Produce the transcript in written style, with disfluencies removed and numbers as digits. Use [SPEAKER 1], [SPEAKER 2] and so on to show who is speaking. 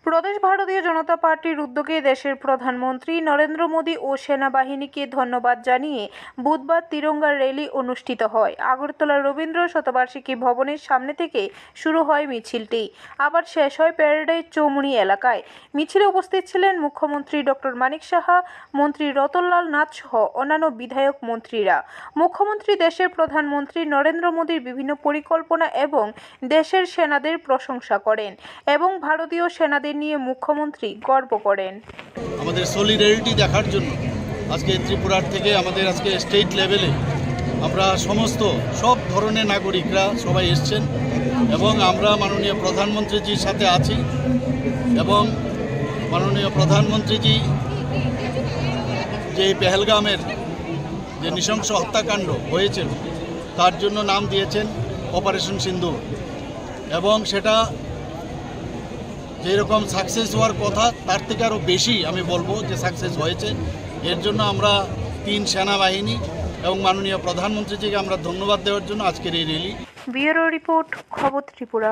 [SPEAKER 1] প্রদেশ ভারতীয় জনতা পার্টির উদ্যোগে দেশের প্রধানমন্ত্রী নরেন্দ্র মোদী ও সেনাবাহিনীকে ধন্যবাদ জানিয়ে বুধবার তিরঙ্গা র্যালি অনুষ্ঠিত হয়। আগরতলা রবীন্দ্র শতবার্ষিকী ভবনের সামনে থেকে শুরু হয় মিছিলটি, আবার শেষ হয় প্যারেডের চৌমুহনী এলাকায়। মিছিলে উপস্থিত ছিলেন মুখ্যমন্ত্রী ডক্টর মানিক সাহা, মন্ত্রী রতনলাল নাথ সহ অন্যান্য বিধায়ক মন্ত্রীরা। মুখ্যমন্ত্রী দেশের প্রধানমন্ত্রী নরেন্দ্র মোদীর বিভিন্ন পরিকল্পনা এবং দেশের সেনাদের প্রশংসা করেন এবং ভারতীয় সেনাদের নিয়ে মুখ্যমন্ত্রী গর্ব করেন।
[SPEAKER 2] আমাদের সলিডারিটি দেখার জন্য আজকে ত্রিপুরার থেকে আমাদের আজকে স্টেট লেভেলে আমরা সব ধরনের নাগরিকরা সবাই এসছেন এবং আমরা মাননীয় প্রধানমন্ত্রীজির সাথে আছি এবং মাননীয় প্রধানমন্ত্রীজি যে পেহেলগামের যে নৃশংস হত্যাকাণ্ড হয়েছিল তার জন্য নাম দিয়েছেন অপারেশন সিন্দুর এবং সেটা যেরকম সাকসেস হওয়ার কথা তার থেকে আরও বেশি আমি বলবো যে সাকসেস হয়েছে। এর জন্য আমরা 3 সেনাবাহিনী এবং মাননীয় প্রধানমন্ত্রীজিকে আমরা ধন্যবাদ দেওয়ার জন্য আজকের এই র্যালি।
[SPEAKER 1] ব্যুরো রিপোর্ট, খবর ত্রিপুরা।